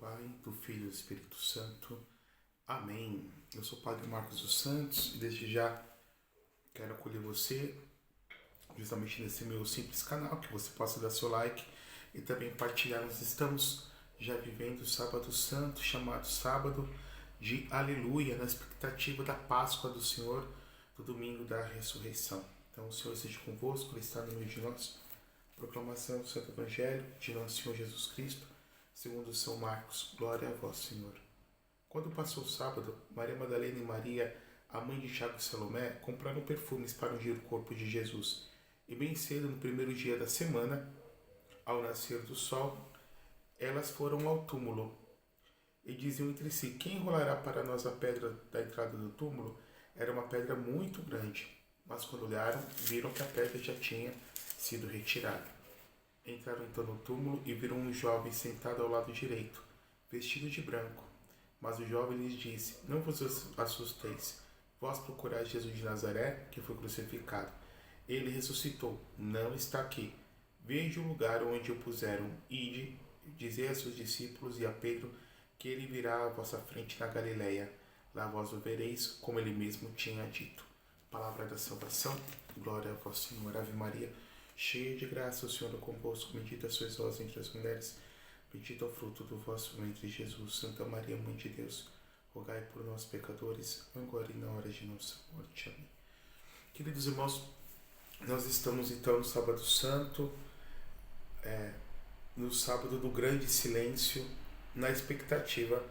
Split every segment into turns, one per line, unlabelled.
Pai, do Filho e do Espírito Santo. Amém. Eu sou o Padre Marcos dos Santos e desde já quero acolher você justamente nesse meu simples canal, que você possa dar seu like e também partilhar. Nós estamos já vivendo o Sábado Santo, chamado Sábado de Aleluia, na expectativa da Páscoa do Senhor, do domingo da ressurreição. Então o Senhor esteja convosco, Ele está no meio de nós. Proclamação do Santo Evangelho de nosso Senhor Jesus Cristo, segundo São Marcos. Glória a vós, Senhor. Quando passou o sábado, Maria Madalena e Maria, a mãe de Tiago e Salomé, compraram perfumes para ungir o corpo de Jesus. E bem cedo, no primeiro dia da semana, ao nascer do sol, elas foram ao túmulo e diziam entre si: quem enrolará para nós a pedra da entrada do túmulo? Era uma pedra muito grande. Mas quando olharam, viram que a pedra já tinha sido retirada. Entraram então no túmulo e viram um jovem sentado ao lado direito, vestido de branco. Mas o jovem lhes disse: não vos assusteis. Vós procurais Jesus de Nazaré, que foi crucificado. Ele ressuscitou, não está aqui. Veja o lugar onde o puseram. Ide, dizei a seus discípulos e a Pedro que ele virá à vossa frente na Galileia. Lá vós o vereis, como ele mesmo tinha dito. Palavra da salvação. Glória a vós, Senhor. Ave Maria, cheia de graça, o Senhor é convosco. Bendita sois vós entre as mulheres. Bendito é o fruto do vosso ventre, Jesus. Santa Maria, Mãe de Deus, rogai por nós, pecadores, agora e na hora de nossa morte. Amém. Queridos irmãos, nós estamos então no Sábado Santo, no sábado do grande silêncio, na expectativa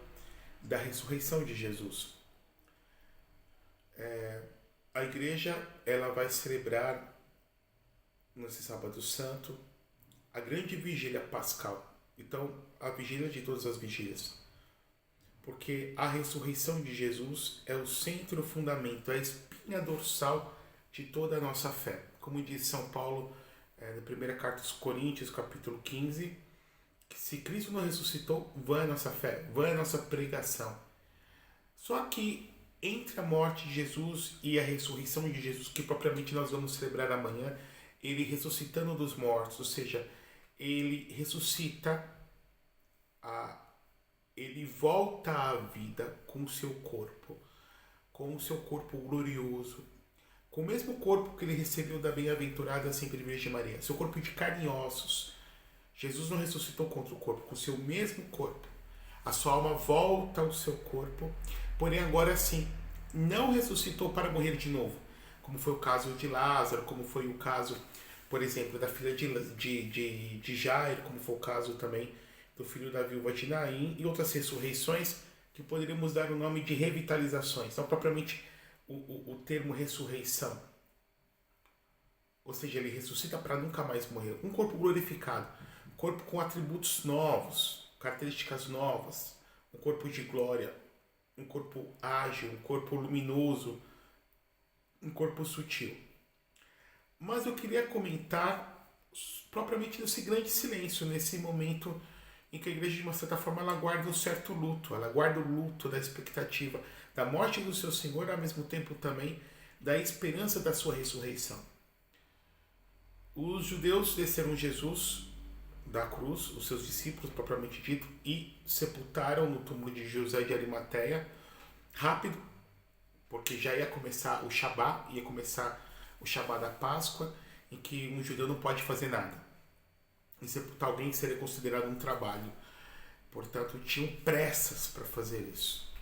da ressurreição de Jesus. A igreja ela vai celebrar nesse Sábado Santo a grande vigília pascal. Então, a vigília de todas as vigílias. Porque a ressurreição de Jesus é o centro, o fundamento, a espinha dorsal de toda a nossa fé. Como diz São Paulo na primeira carta aos Coríntios, capítulo 15, que se Cristo não ressuscitou, vã é a nossa fé, vã é a nossa pregação. Só que entre a morte de Jesus e a ressurreição de Jesus, que propriamente nós vamos celebrar amanhã, ele ressuscitando dos mortos, ou seja, ele ressuscita, ele volta à vida com o seu corpo glorioso, com o mesmo corpo que ele recebeu da bem-aventurada sempre Virgem Maria, seu corpo de carne e ossos. Jesus não ressuscitou contra o corpo, com o seu mesmo corpo. A sua alma volta ao seu corpo, porém agora sim, não ressuscitou para morrer de novo, como foi o caso de Lázaro, como foi o caso, por exemplo, da filha de Jairo, como foi o caso também do filho da viúva de Naim, e outras ressurreições que poderíamos dar o nome de revitalizações, não propriamente o termo ressurreição. Ou seja, ele ressuscita para nunca mais morrer. Um corpo glorificado, um corpo com atributos novos, características novas, um corpo de glória, um corpo ágil, um corpo luminoso, um corpo sutil. Mas eu queria comentar propriamente nesse grande silêncio, nesse momento em que a igreja, de uma certa forma, ela guarda um certo luto, ela guarda o luto da expectativa da morte do seu Senhor, ao mesmo tempo também da esperança da sua ressurreição. Os judeus desceram Jesus da cruz, os seus discípulos propriamente dito, e sepultaram no túmulo de José de Arimateia, rápido, porque já ia começar o Shabá, ia começar o Shabá da Páscoa, em que um judeu não pode fazer nada. E sepultar alguém seria considerado um trabalho. Portanto, tinham pressas para fazer isso.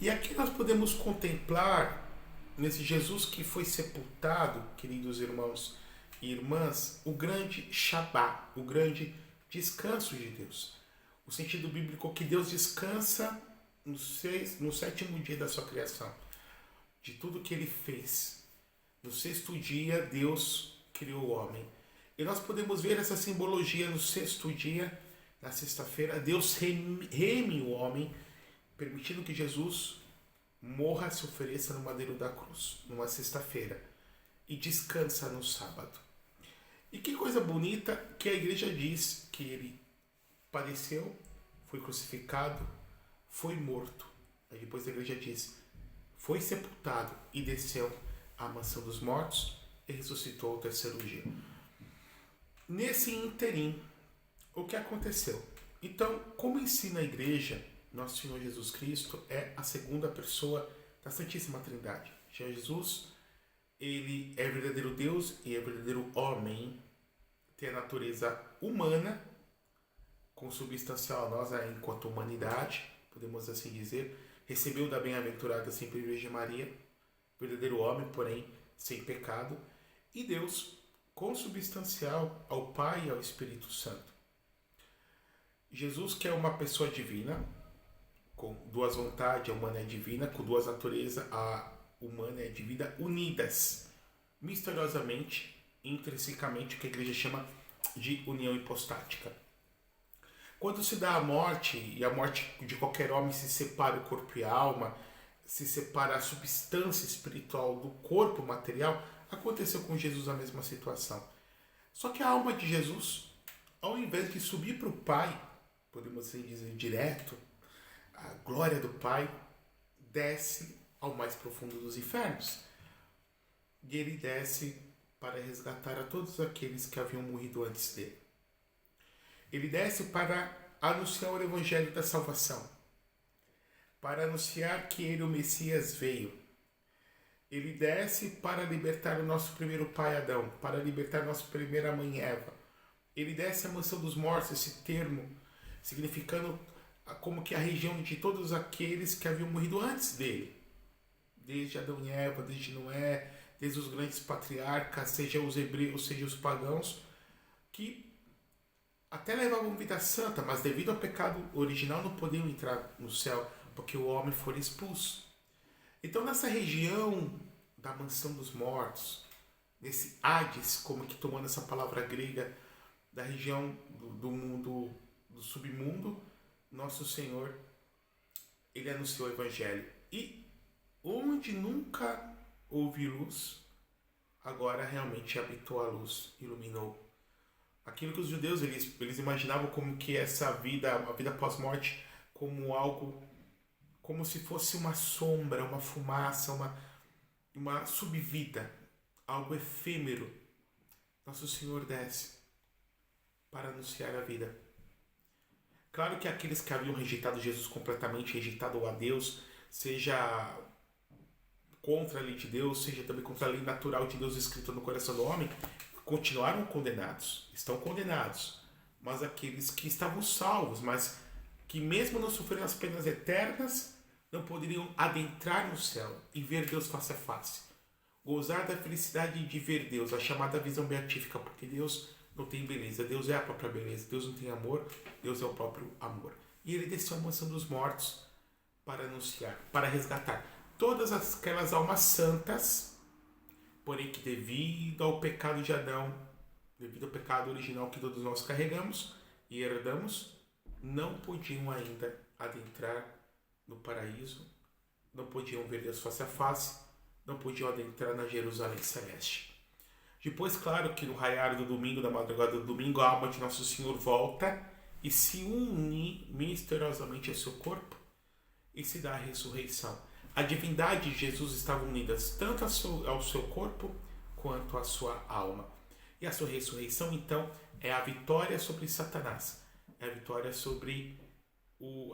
E aqui nós podemos contemplar, nesse Jesus que foi sepultado, queridos irmãos e irmãs, o grande Shabá, o grande descanso de Deus. O sentido bíblico que Deus descansa no sétimo dia da sua criação, de tudo que ele fez. No sexto dia, Deus criou o homem. E nós podemos ver essa simbologia no sexto dia, na sexta-feira. Deus reme o homem, permitindo que Jesus morra, se ofereça no madeiro da cruz, numa sexta-feira, e descansa no sábado. E que coisa bonita que a igreja diz que ele padeceu, foi crucificado, foi morto. Aí depois a igreja diz, foi sepultado e desceu à mansão dos mortos e ressuscitou ao terceiro dia. Nesse interim, o que aconteceu? Então, como ensina a igreja, nosso Senhor Jesus Cristo é a segunda pessoa da Santíssima Trindade. Jesus, ele é verdadeiro Deus e é verdadeiro homem, tem a natureza humana, consubstancial a nós enquanto humanidade, podemos assim dizer, recebeu da bem-aventurada sempre Virgem Maria, verdadeiro homem, porém sem pecado, e Deus consubstancial ao Pai e ao Espírito Santo. Jesus, que é uma pessoa divina, com duas vontades, a humana é divina, com duas naturezas, a humana e a divina, unidas, misteriosamente, intrinsecamente, o que a igreja chama de união hipostática. Quando se dá a morte, e a morte de qualquer homem se separa o corpo e a alma, se separa a substância espiritual do corpo material, aconteceu com Jesus a mesma situação. Só que a alma de Jesus, ao invés de subir para o Pai, podemos assim dizer direto, a glória do Pai desce ao mais profundo dos infernos. E ele desce para resgatar a todos aqueles que haviam morrido antes dele. Ele desce para anunciar o Evangelho da Salvação, para anunciar que ele, o Messias, veio. Ele desce para libertar o nosso primeiro pai Adão, para libertar a nossa primeira mãe Eva. Ele desce à mansão dos mortos, esse termo significando como que a região de todos aqueles que haviam morrido antes dele. Desde Adão e Eva, desde Noé, desde os grandes patriarcas, seja os hebreus, seja os pagãos, que até levavam vida santa, mas devido ao pecado original não podiam entrar no céu, porque o homem foi expulso. Então, nessa região da mansão dos mortos, nesse Hades, como que tomando essa palavra grega, da região do mundo, do submundo, nosso Senhor, ele anunciou o Evangelho. E onde nunca houve luz, agora realmente habitou a luz, iluminou. Aquilo que os judeus, eles imaginavam como que essa vida, a vida pós-morte, como algo, como se fosse uma sombra, uma fumaça, uma subvida, algo efêmero. Nosso Senhor desce para anunciar a vida. Claro que aqueles que haviam rejeitado Jesus completamente, rejeitado a Deus, seja contra a lei de Deus, seja também contra a lei natural de Deus escrita no coração do homem, continuaram condenados, estão condenados. Mas aqueles que estavam salvos, mas que mesmo não sofrendo as penas eternas, não poderiam adentrar no céu e ver Deus face a face. Gozar da felicidade de ver Deus, a chamada visão beatífica, porque Deus não tem beleza, Deus é a própria beleza, Deus não tem amor, Deus é o próprio amor. E ele desceu à mansão dos mortos para anunciar, para resgatar todas aquelas almas santas, porém que devido ao pecado de Adão, devido ao pecado original que todos nós carregamos e herdamos, não podiam ainda adentrar no paraíso, não podiam ver Deus face a face, não podiam adentrar na Jerusalém Celeste. Depois, claro que no raiar do domingo, da madrugada do domingo, a alma de Nosso Senhor volta e se une misteriosamente ao seu corpo e se dá a ressurreição. A divindade de Jesus estava unidas tanto ao seu corpo quanto à sua alma. E a sua ressurreição, então, é a vitória sobre Satanás, é a vitória sobre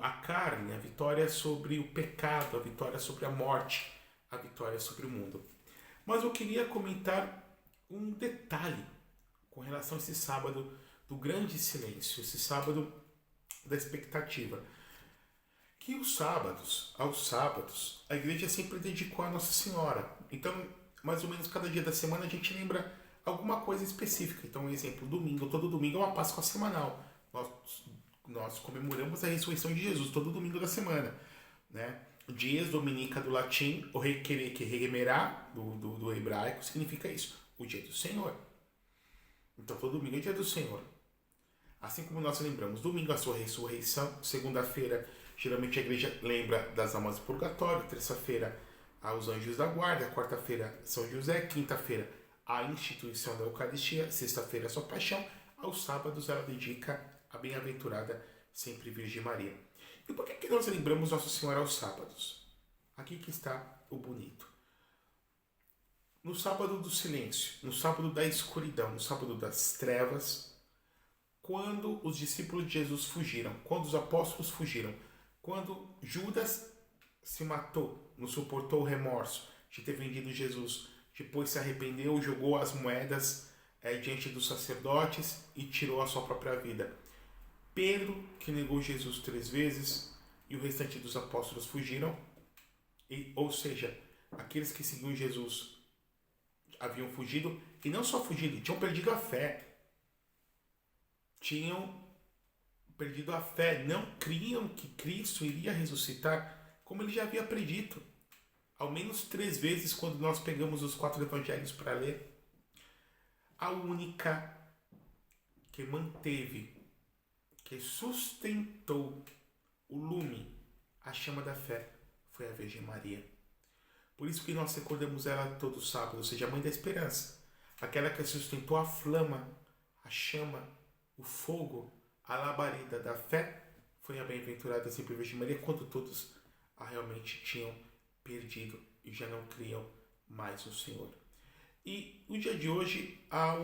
a carne, a vitória sobre o pecado, a vitória sobre a morte, a vitória sobre o mundo. Mas eu queria comentar um detalhe com relação a esse sábado do grande silêncio, esse sábado da expectativa. Que aos sábados, a igreja sempre dedicou a Nossa Senhora. Então, mais ou menos cada dia da semana a gente lembra alguma coisa específica. Então, um exemplo, todo domingo é uma Páscoa semanal. Nós comemoramos a ressurreição de Jesus todo domingo da semana, né? Dies Dominica do latim, o requerer que remerar do hebraico significa isso, o dia do Senhor. Então todo domingo é dia do Senhor. Assim como nós lembramos domingo a sua ressurreição, segunda-feira geralmente a igreja lembra das almas do purgatório, terça-feira aos anjos da guarda, quarta-feira São José, quinta-feira a instituição da Eucaristia, sexta-feira a sua paixão, aos sábados ela dedica a bem-aventurada sempre Virgem Maria. E por que nós lembramos Nossa Senhora aos sábados? Aqui que está o bonito. No sábado do silêncio, no sábado da escuridão, no sábado das trevas, quando os discípulos de Jesus fugiram, quando os apóstolos fugiram, quando Judas se matou, não suportou o remorso de ter vendido Jesus, depois se arrependeu, jogou as moedas diante dos sacerdotes e tirou a sua própria vida. Pedro, que negou Jesus 3 vezes, e o restante dos apóstolos fugiram, ou seja, aqueles que seguiam Jesus haviam fugido, e não só fugido, tinham perdido a fé. Tinham perdido a fé, não criam que Cristo iria ressuscitar, como ele já havia predito. Ao menos 3 vezes, quando nós pegamos os 4 evangelhos para ler, a única que manteve, que sustentou o lume, a chama da fé, foi a Virgem Maria. Por isso que nós recordamos ela todo sábado, ou seja, a Mãe da Esperança, aquela que sustentou a flama, a chama, o fogo, a labareda da fé, foi a bem-aventurada sempre Virgem Maria, quando todos realmente tinham perdido e já não criam mais no Senhor. E no dia de hoje há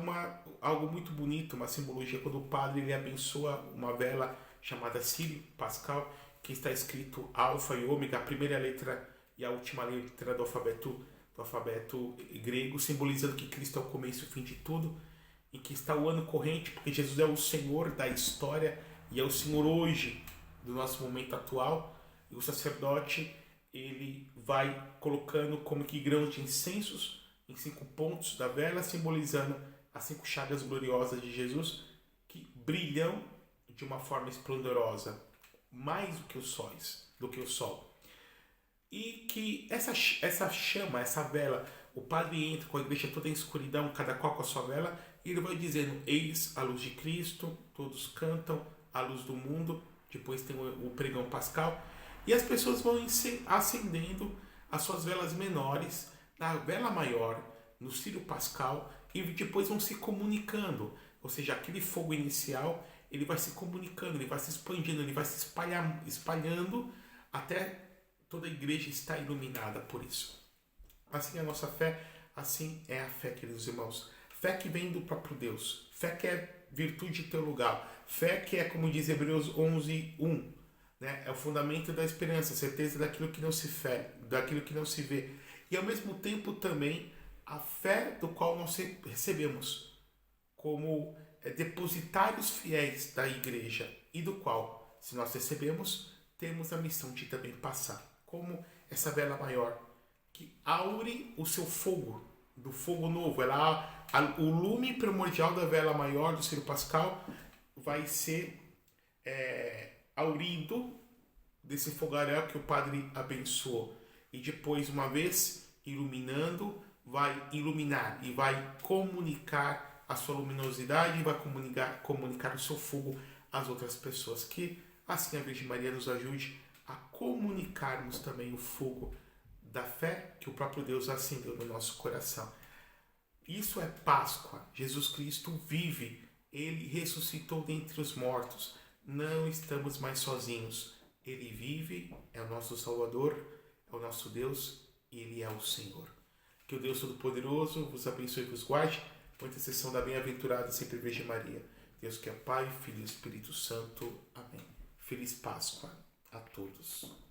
algo muito bonito, uma simbologia, quando o padre ele abençoa uma vela chamada Sírio Pascal, que está escrito Alfa e Ômega, a primeira letra e a última letra do alfabeto grego, simbolizando que Cristo é o começo e o fim de tudo, e que está o ano corrente, porque Jesus é o Senhor da história e é o Senhor hoje do nosso momento atual, e o sacerdote ele vai colocando como que grãos de incensos em 5 pontos da vela, simbolizando as 5 chagas gloriosas de Jesus, que brilham de uma forma esplendorosa, mais do que o sol. E que essa chama, essa vela, o padre entra com a igreja toda em escuridão, cada qual com a sua vela, e ele vai dizendo, eis a luz de Cristo, todos cantam, a luz do mundo, depois tem o pregão pascal, e as pessoas vão acendendo as suas velas menores, na vela maior, no Sírio Pascal, e depois vão se comunicando, ou seja, aquele fogo inicial, ele vai se comunicando, ele vai se expandindo, ele vai se espalhando, até toda a igreja estar iluminada por isso. Assim é a nossa fé, assim é a fé, queridos irmãos. Fé que vem do próprio Deus, fé que é virtude teologal, fé que é, como diz Hebreus 11:1, né? É o fundamento da esperança, certeza daquilo que não se vê. E ao mesmo tempo também a fé do qual nós recebemos como depositários fiéis da igreja e do qual, se nós recebemos, temos a missão de também passar. Como essa vela maior, que aure o seu fogo, do fogo novo. O lume primordial da vela maior do Sírio Pascal vai ser aurido desse fogaréu que o padre abençoou. E depois, uma vez iluminando, vai iluminar e vai comunicar a sua luminosidade e vai comunicar o seu fogo às outras pessoas. Que assim a Virgem Maria nos ajude a comunicarmos também o fogo da fé que o próprio Deus acendeu no nosso coração. Isso é Páscoa. Jesus Cristo vive. Ele ressuscitou dentre os mortos. Não estamos mais sozinhos. Ele vive, é o nosso Salvador, é o nosso Deus e Ele é o Senhor. Que o Deus Todo-Poderoso vos abençoe e vos guarde, com intercessão da bem-aventurada sempre Virgem Maria. Deus que é Pai, Filho e Espírito Santo. Amém. Feliz Páscoa a todos.